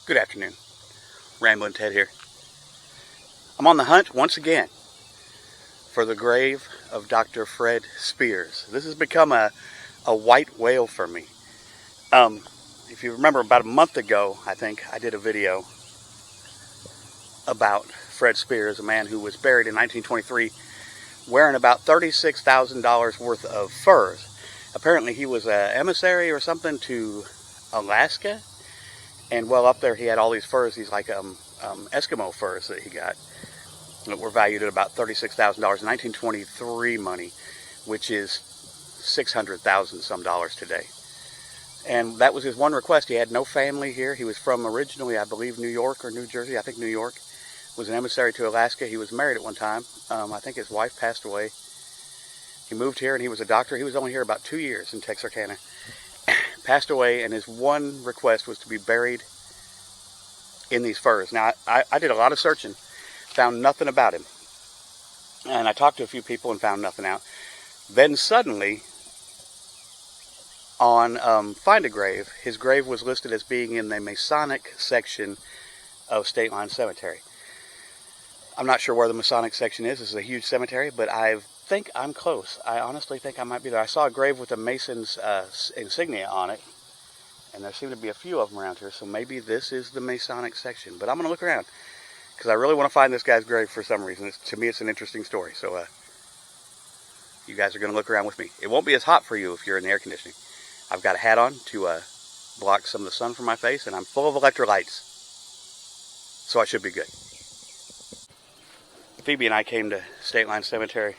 Good afternoon. Ramblin Ted here. I'm on the hunt once again for the grave of Dr. Fred Spiers. This has become a white whale for me. If you remember, about a month ago, I think, I did a video about Fred Spiers, a man who was buried in 1923 wearing about $36,000 worth of furs. Apparently he was an emissary or something to Alaska. And well, up there he had all these furs, these like Eskimo furs that he got that were valued at about $36,000 in 1923 money, which is $600,000 some dollars today. And that was his one request. He had no family here. He was from originally, I believe, New York or New Jersey. I think New York. Was an emissary to Alaska. He was married at one time. I think his wife passed away. He moved here and he was a doctor. He was only here about 2 years in Texarkana. Passed away, and his one request was to be buried in these furs. Now, I did a lot of searching, found nothing about him. And I talked to a few people and found nothing out. Then suddenly, on Find a Grave, his grave was listed as being in the Masonic section of Stateline Cemetery. I'm not sure where the Masonic section is. This is a huge cemetery, but I think I'm close. I honestly think I might be there. I saw a grave with a Mason's insignia on it, and there seem to be a few of them around here, so maybe this is the Masonic section. But I'm going to look around, because I really want to find this guy's grave for some reason. To me, it's an interesting story, so you guys are going to look around with me. It won't be as hot for you if you're in the air conditioning. I've got a hat on to block some of the sun from my face, and I'm full of electrolytes, so I should be good. Phoebe and I came to Stateline Cemetery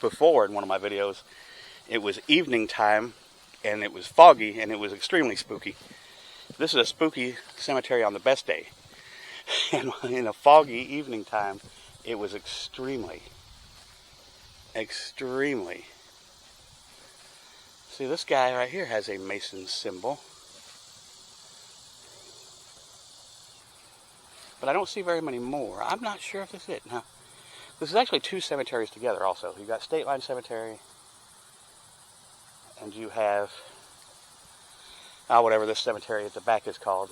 before in one of my videos. It was evening time, and it was foggy, and it was extremely spooky. This is a spooky cemetery on the best day. And in a foggy evening time, it was extremely. See, this guy right here has a Mason symbol. But I don't see very many more. I'm not sure if this is it. Now, this is actually two cemeteries together also. You've got Stateline Cemetery, and you have, whatever this cemetery at the back is called.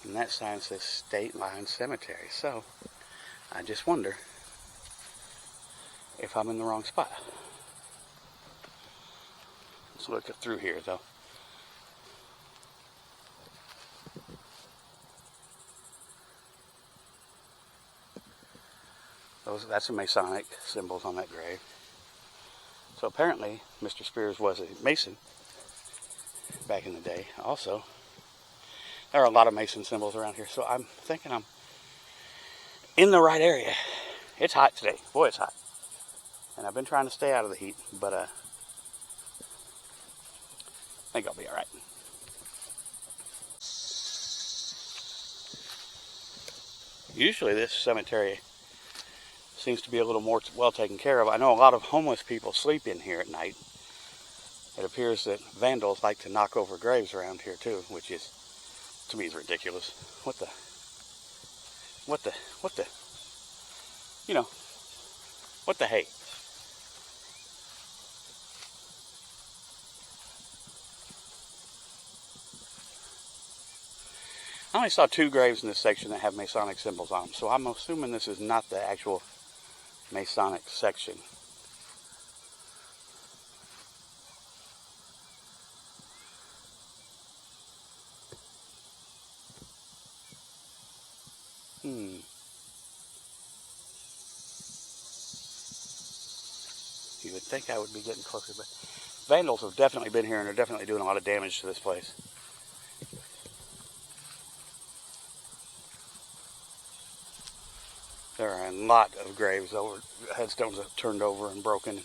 And that sign says Stateline Cemetery. So, I just wonder if I'm in the wrong spot. Let's look through here, though. That's some Masonic symbols on that grave. So apparently, Mr. Spiers was a Mason back in the day. Also, there are a lot of Mason symbols around here, so I'm thinking I'm in the right area. It's hot today. Boy, it's hot. And I've been trying to stay out of the heat, but I think I'll be all right. Usually this cemetery seems to be a little more well taken care of. I know a lot of homeless people sleep in here at night. It appears that vandals like to knock over graves around here too, which is, to me, is ridiculous. What the, what the hey? I only saw two graves in this section that have Masonic symbols on them, so I'm assuming this is not the actual Masonic section. You would think I would be getting closer, but vandals have definitely been here and are definitely doing a lot of damage to this place. There are a lot of graves over, headstones have turned over and broken.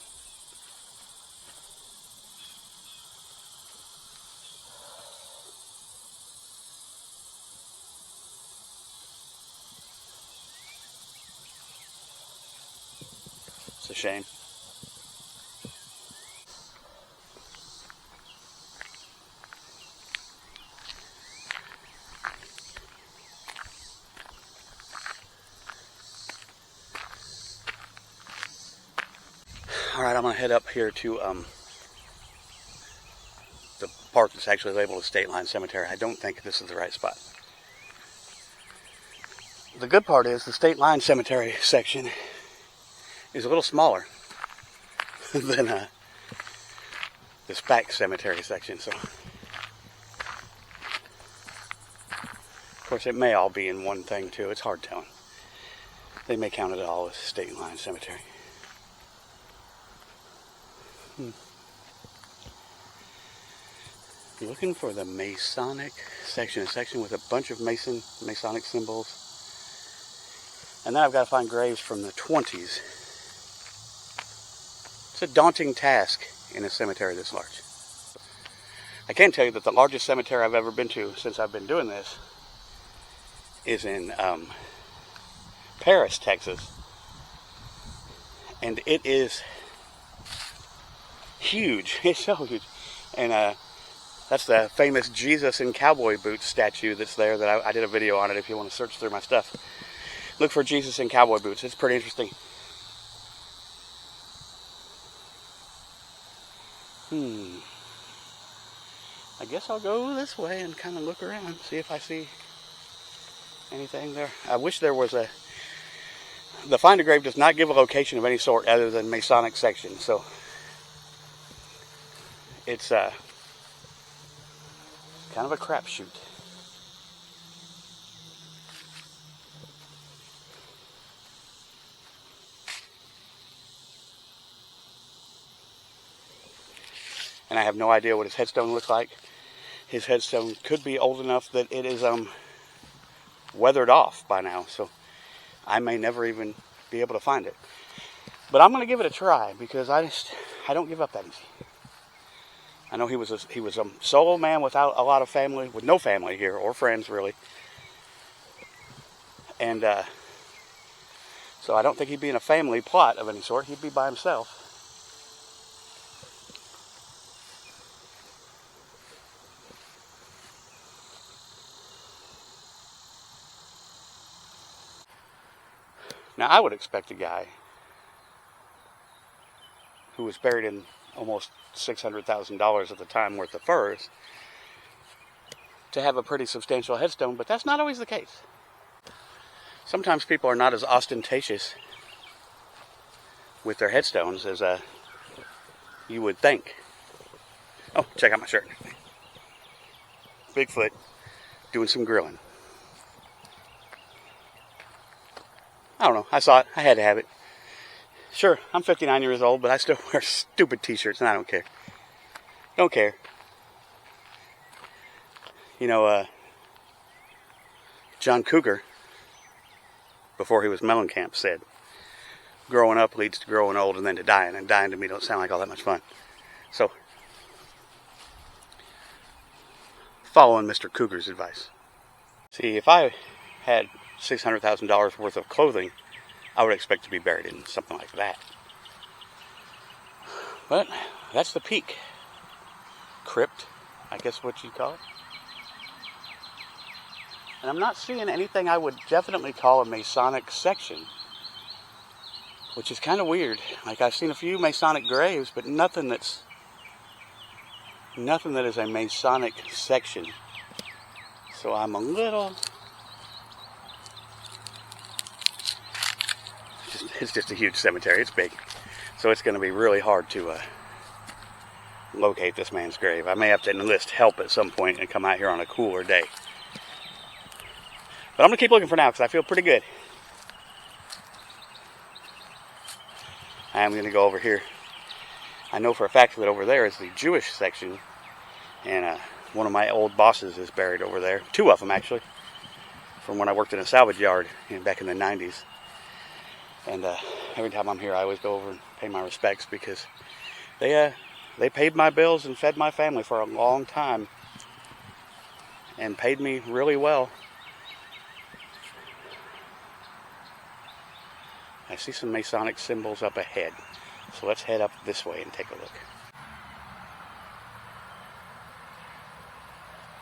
It's a shame. All right, I'm gonna head up here to the part that's actually labeled as Stateline Cemetery. I don't think this is the right spot. The good part is the Stateline Cemetery section is a little smaller than the SPAC Cemetery section. So, of course, it may all be in one thing too. It's hard telling. They may count it all as Stateline Cemetery. Looking for the Masonic section, a section with a bunch of Masonic symbols. And then I've got to find graves from the 20s. It's a daunting task in a cemetery this large. I can tell you that the largest cemetery I've ever been to since I've been doing this is in Paris, Texas. And it is huge. It's so huge. And that's the famous Jesus in cowboy boots statue that's there. That I did a video on it if you want to search through my stuff. Look for Jesus in cowboy boots. It's pretty interesting. I guess I'll go this way and kind of look around, see if I see anything there. I wish there was a... The Find a Grave does not give a location of any sort other than Masonic section, so it's kind of a crapshoot. And I have no idea what his headstone looks like. His headstone could be old enough that it is weathered off by now, so I may never even be able to find it. But I'm going to give it a try because I don't give up that easy. I know he was a solo man without a lot of family, with no family here or friends really, and so I don't think he'd be in a family plot of any sort. He'd be by himself. Now, I would expect a guy who was buried in almost $600,000 at the time worth of furs to have a pretty substantial headstone, but that's not always the case. Sometimes people are not as ostentatious with their headstones as you would think. Oh, check out my shirt. Bigfoot doing some grilling. I don't know. I saw it. I had to have it. Sure, I'm 59 years old, but I still wear stupid t-shirts, and I don't care. Don't care. You know, John Cougar, before he was Mellencamp, said, growing up leads to growing old and then to dying, and dying to me don't sound like all that much fun. So, following Mr. Cougar's advice. See, if I had $600,000 worth of clothing, I would expect to be buried in something like that. But that's the peak. Crypt, I guess what you'd call it. And I'm not seeing anything I would definitely call a Masonic section, which is kind of weird. Like, I've seen a few Masonic graves, but nothing that is a Masonic section. So I'm a little... It's just a huge cemetery. It's big. So it's going to be really hard to locate this man's grave. I may have to enlist help at some point and come out here on a cooler day. But I'm going to keep looking for now because I feel pretty good. I'm going to go over here. I know for a fact that over there is the Jewish section. And one of my old bosses is buried over there. Two of them, actually. From when I worked in a salvage yard back in the 90s. And every time I'm here, I always go over and pay my respects because they paid my bills and fed my family for a long time and paid me really well. I see some Masonic symbols up ahead, so let's head up this way and take a look.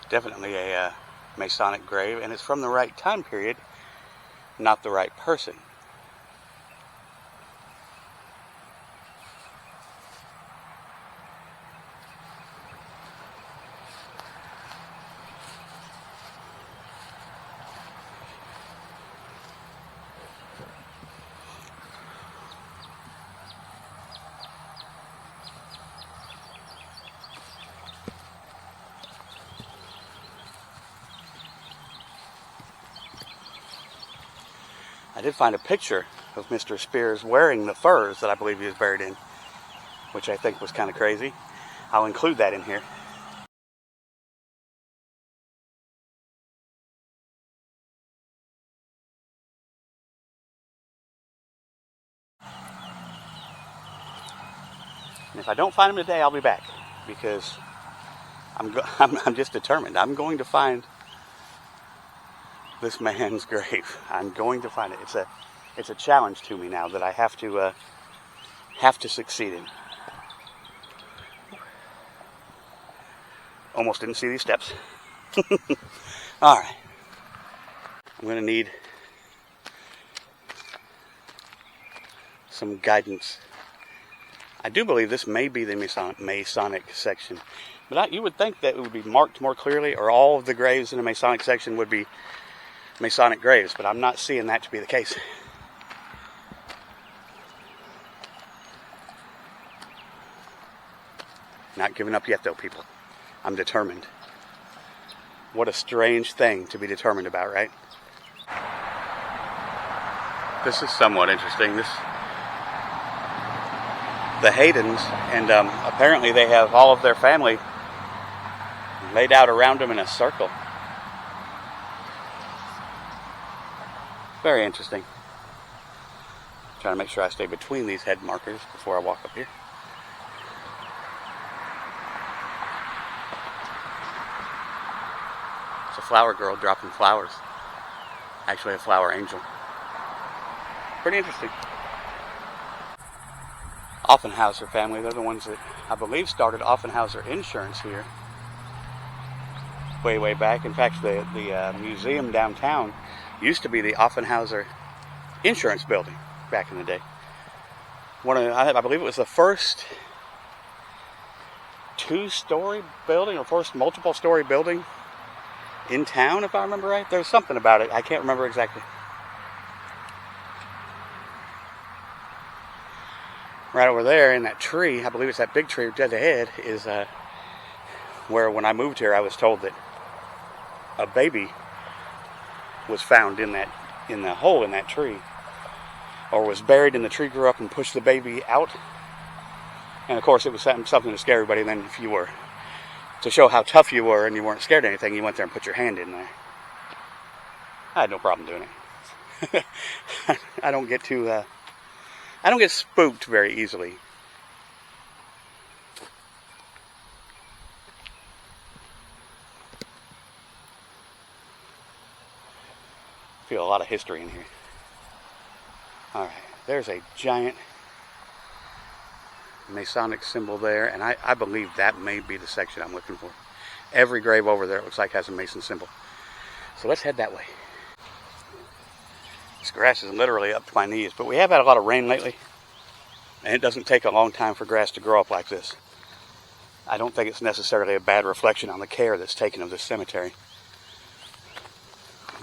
Definitely a Masonic grave, and it's from the right time period, not the right person. I did find a picture of Mr. Spiers wearing the furs that I believe he was buried in, which I think was kind of crazy. I'll include that in here. And if I don't find him today, I'll be back, because I'm just determined. I'm going to find this man's grave. I'm going to find it. It's a challenge to me now that I have to succeed in. Almost didn't see these steps. All right. I'm going to need some guidance. I do believe this may be the Masonic section, but you would think that it would be marked more clearly, or all of the graves in the Masonic section would be Masonic graves, but I'm not seeing that to be the case. Not giving up yet, though, people. I'm determined. What a strange thing to be determined about, right? This is somewhat interesting. The Haydens, and apparently they have all of their family laid out around them in a circle. Very interesting. Trying to make sure I stay between these head markers before I walk up here. It's a flower girl dropping flowers. Actually a flower angel. Pretty interesting. Offenhauser family, they're the ones that I believe started Offenhauser Insurance here way back. In fact, the museum downtown used to be the Offenhauser Insurance Building back in the day. I believe it was the first two-story building, or first multiple-story building in town, if I remember right. There's something about it. I can't remember exactly. Right over there in that tree, I believe it's that big tree dead ahead, is where when I moved here I was told that a baby was found in the hole in that tree, or was buried in the tree, grew up and pushed the baby out. And of course it was something to scare everybody. And then if you were to show how tough you were and you weren't scared of anything, you went there and put your hand in there. I had no problem doing it. I don't get spooked very easily. Feel a lot of history in here. Alright, there's a giant Masonic symbol there, and I believe that may be the section I'm looking for. Every grave over there, it looks like, has a Mason symbol. So let's head that way. This grass is literally up to my knees, but we have had a lot of rain lately, and it doesn't take a long time for grass to grow up like this. I don't think it's necessarily a bad reflection on the care that's taken of this cemetery.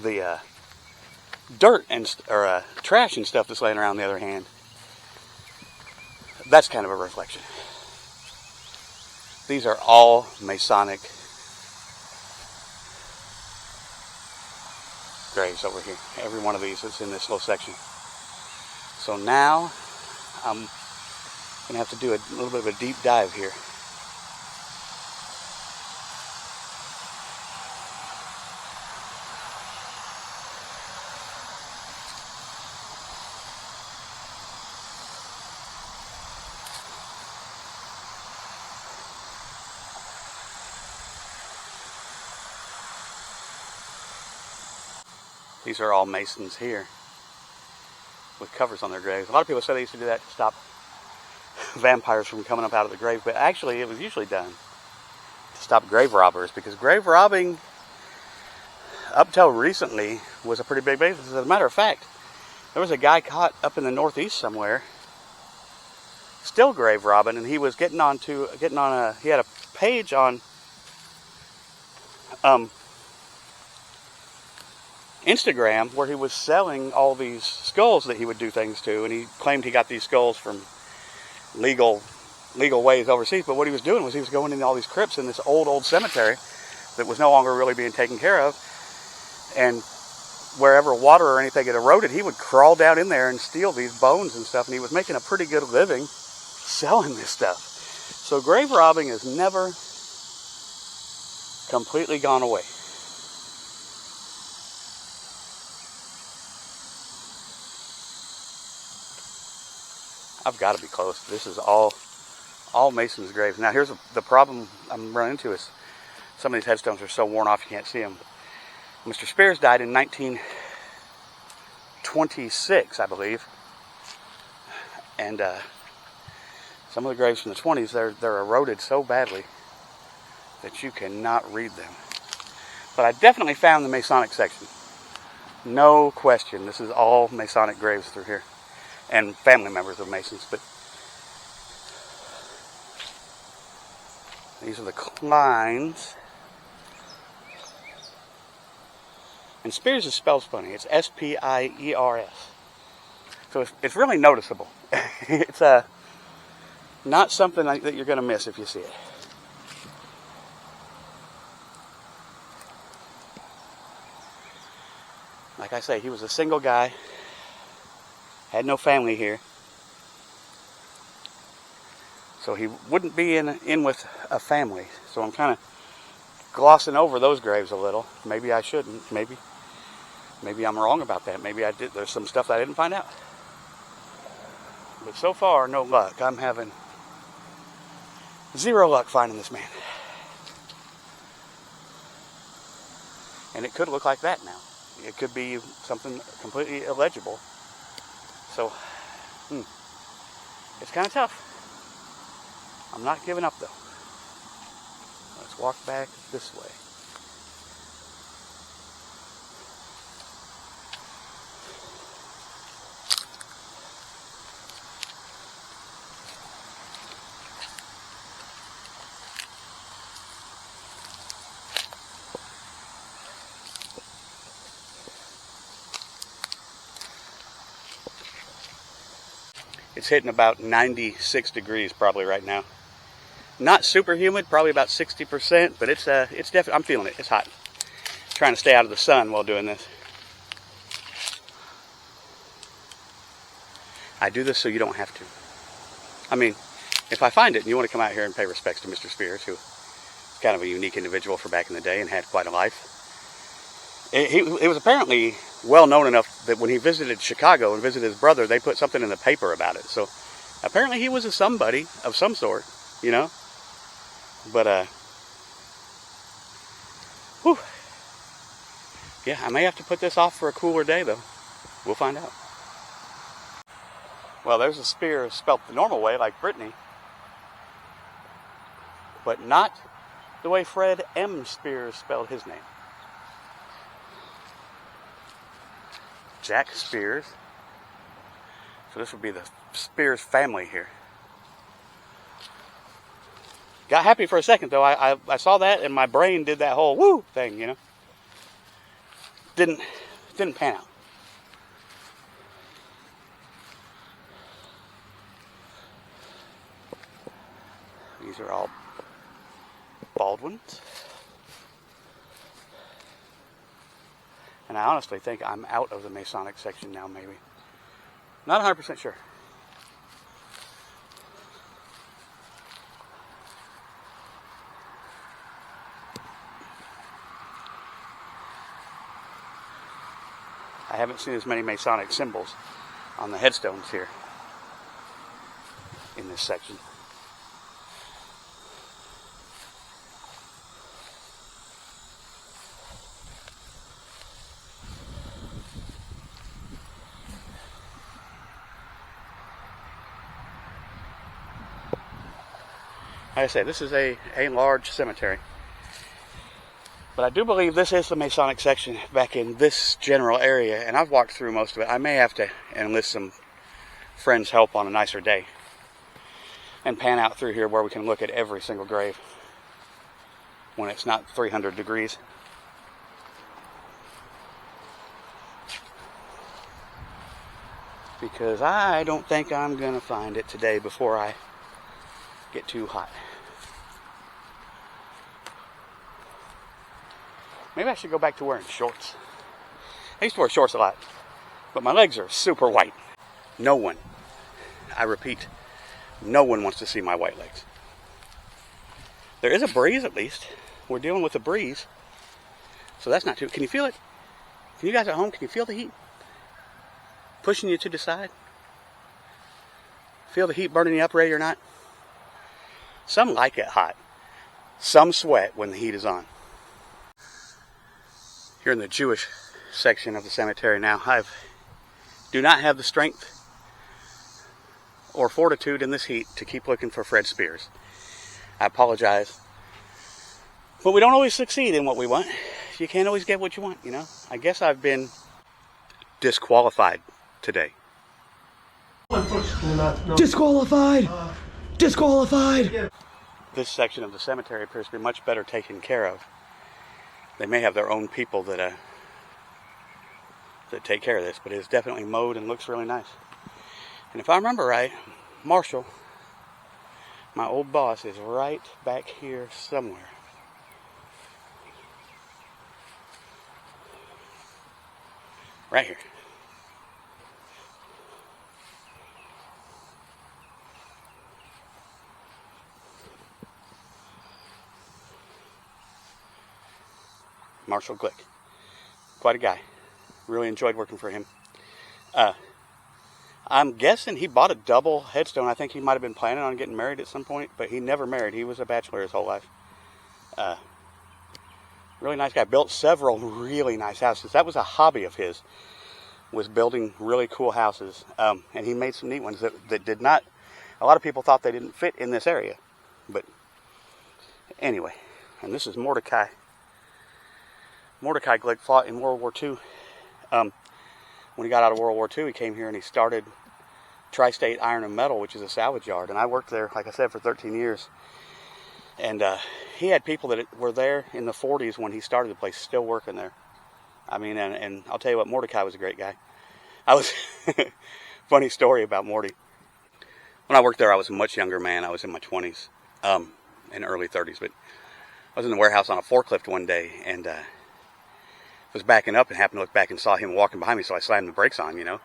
The dirt and trash and stuff that's laying around, on the other hand, that's kind of a reflection. These are all Masonic graves over here. Every one of these is in this little section. So now I'm going to have to do a little bit of a deep dive here. These are all Masons here with covers on their graves. A lot of people say they used to do that to stop vampires from coming up out of the grave, but actually it was usually done to stop grave robbers, because grave robbing up till recently was a pretty big business. As a matter of fact, there was a guy caught up in the Northeast somewhere still grave robbing, and he was he had a page on Instagram where he was selling all these skulls that he would do things to, and he claimed he got these skulls from legal ways overseas. But what he was doing was he was going into all these crypts in this old cemetery that was no longer really being taken care of, and wherever water or anything had eroded, he would crawl down in there and steal these bones and stuff, and he was making a pretty good living selling this stuff. So grave robbing has never completely gone away. I've got to be close. This is all Mason's graves. Now here's the problem I'm running into is some of these headstones are so worn off you can't see them. Mr. Spiers died in 1926, I believe. And some of the graves from the 20s, they're eroded so badly that you cannot read them. But I definitely found the Masonic section. No question. This is all Masonic graves through here. And family members of Masons. But these are the Kleins. And Spiers is spelled funny. It's S-P-I-E-R-S. So it's really noticeable. It's not something that you're going to miss if you see it. Like I say, he was a single guy. Had no family here. So he wouldn't be in with a family. So I'm kind of glossing over those graves a little. Maybe I shouldn't. Maybe I'm wrong about that. Maybe I did. There's some stuff that I didn't find out. But so far, no luck. I'm having zero luck finding this man. And it could look like that now. It could be something completely illegible. So, it's kind of tough. I'm not giving up though. Let's walk back this way. It's hitting about 96 degrees probably right now. Not super humid, probably about 60%, but it's definitely, I'm feeling it. It's hot. Trying to stay out of the sun while doing this. I do this so you don't have to. I mean, if I find it and you want to come out here and pay respects to Mr. Spiers, who is kind of a unique individual for back in the day and had quite a life. He was apparently well known enough that when he visited Chicago and visited his brother, they put something in the paper about it. So apparently he was a somebody of some sort, you know. But whew. Yeah, I may have to put this off for a cooler day though. We'll find out. Well, there's a Spiers spelt the normal way, like Brittany, but not the way Fred M Spiers spelled his name. Jack Spiers. So this would be the Spiers family here. Got happy for a second though. I saw that and my brain did that whole woo thing, you know. Didn't pan out. These are all Baldwins. And I honestly think I'm out of the Masonic section now, maybe. Not 100% sure. I haven't seen as many Masonic symbols on the headstones here in this section. Like I say, this is a large cemetery. But I do believe this is the Masonic section back in this general area, and I've walked through most of it. I may have to enlist some friends' help on a nicer day and pan out through here where we can look at every single grave when it's not 300 degrees. Because I don't think I'm going to find it today before I get too hot. Maybe I should go back to wearing shorts. I used to wear shorts a lot, but my legs are super white. No one, I repeat, no one wants to see my white legs. There is a breeze at least. We're dealing with a breeze. So that's not too, can you feel it? Can you guys at home, can you feel the heat? Pushing you to the side? Feel the heat burning you up, ready or not? Some like it hot. Some sweat when the heat is on. Here in the Jewish section of the cemetery now, I do not have the strength or fortitude in this heat to keep looking for Fred Spiers. I apologize. But we don't always succeed in what we want. You can't always get what you want, you know. I guess I've been disqualified today. Disqualified! Disqualified! This section of the cemetery appears to be much better taken care of. They may have their own people that take care of this, but it's definitely mowed and looks really nice. And if I remember right, Marshall, my old boss, is right back here somewhere. Right here. Marshall Glick. Quite a guy. Really enjoyed working for him. I'm guessing he bought a double headstone. I think he might have been planning on getting married at some point, but he never married. He was a bachelor his whole life. Really nice guy. Built several really nice houses. That was a hobby of his, was building really cool houses. And he made some neat ones that did not, a lot of people thought they didn't fit in this area. But anyway, and this is Mordecai. Mordecai Glick fought in World War II. When he got out of World War II, he came here and he started Tri-State Iron and Metal, which is a salvage yard. And I worked there, like I said, for 13 years. And he had people that were there in the 40s when he started the place still working there. I mean, and I'll tell you what, Mordecai was a great guy. Funny story about Morty. When I worked there, I was a much younger man. I was in my 20s and early 30s. But I was in the warehouse on a forklift one day and was backing up and happened to look back and saw him walking behind me, so I slammed the brakes on, you know.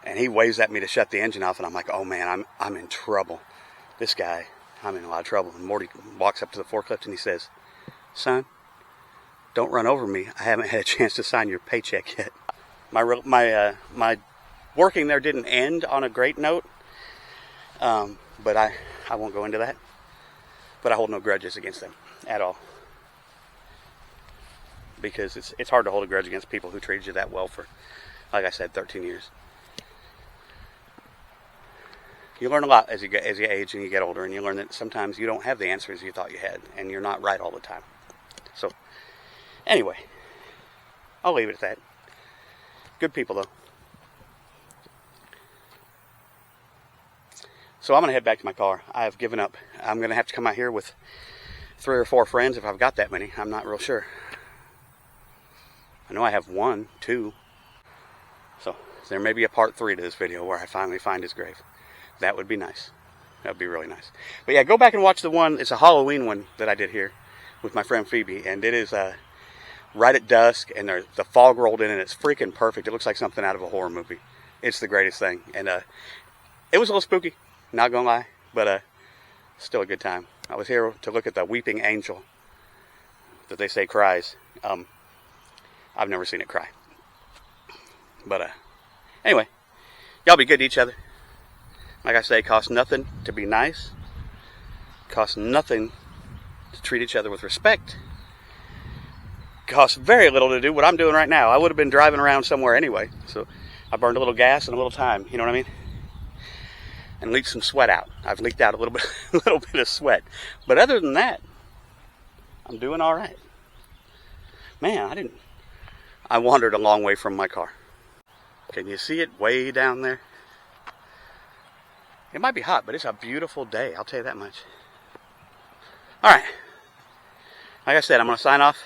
And he waves at me to shut the engine off, and I'm like, oh man, I'm in trouble. This guy, I'm in a lot of trouble. And Morty walks up to the forklift and he says, son, don't run over me. I haven't had a chance to sign your paycheck yet. My working there didn't end on a great note, but I won't go into that. But I hold no grudges against them at all. Because it's hard to hold a grudge against people who treated you that well for, like I said, 13 years. You learn a lot as you age and you get older, and you learn that sometimes you don't have the answers you thought you had, and you're not right all the time. So, anyway, I'll leave it at that. Good people, though. So I'm going to head back to my car. I have given up. I'm going to have to come out here with 3 or 4 friends if I've got that many. I'm not real sure. I know I have 1, 2. So there may be a part 3 to this video where I finally find his grave. That would be nice. That would be really nice. But yeah, go back and watch the one. It's a Halloween one that I did here with my friend Phoebe. And it is right at dusk. And the fog rolled in and it's freaking perfect. It looks like something out of a horror movie. It's the greatest thing. And it was a little spooky. Not going to lie. But still a good time. I was here to look at the weeping angel that they say cries. I've never seen it cry. But anyway, y'all be good to each other. Like I say, it costs nothing to be nice. It costs nothing to treat each other with respect. It costs very little to do what I'm doing right now. I would have been driving around somewhere anyway. So I burned a little gas and a little time. You know what I mean? And leaked some sweat out. I've leaked out a little bit of sweat. But other than that, I'm doing all right. Man, I wandered a long way from my car. Can you see it way down there? It might be hot, but it's a beautiful day. I'll tell you that much. All right. Like I said, I'm going to sign off.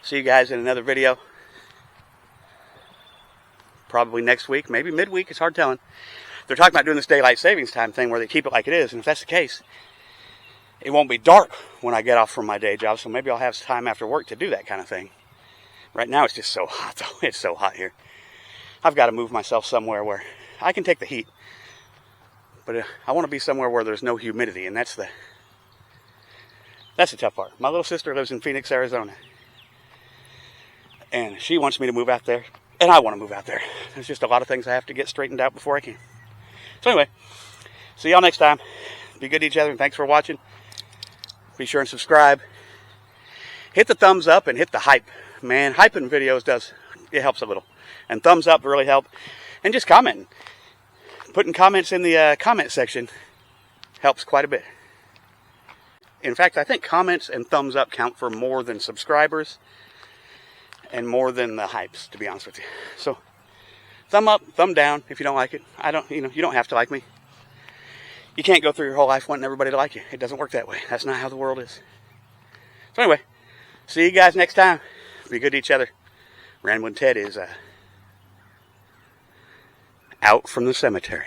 See you guys in another video. Probably next week, maybe midweek. It's hard telling. They're talking about doing this daylight savings time thing where they keep it like it is. And if that's the case, it won't be dark when I get off from my day job. So maybe I'll have time after work to do that kind of thing. Right now it's just so hot though. It's so hot here. I've got to move myself somewhere where I can take the heat. But I want to be somewhere where there's no humidity, and that's the tough part. My little sister lives in Phoenix, Arizona. And she wants me to move out there, and I want to move out there. There's just a lot of things I have to get straightened out before I can. So anyway, see y'all next time. Be good to each other, and thanks for watching. Be sure and subscribe. Hit the thumbs up and hit the hype. Man, hyping videos it helps a little. And thumbs up really help. And just commenting. Putting comments in the comment section helps quite a bit. In fact, I think comments and thumbs up count for more than subscribers and more than the hypes, to be honest with you. So, thumb up, thumb down if you don't like it. You don't have to like me. You can't go through your whole life wanting everybody to like you. It doesn't work that way. That's not how the world is. So anyway, see you guys next time. Be good to each other. Ramblin' Ted is out from the cemetery.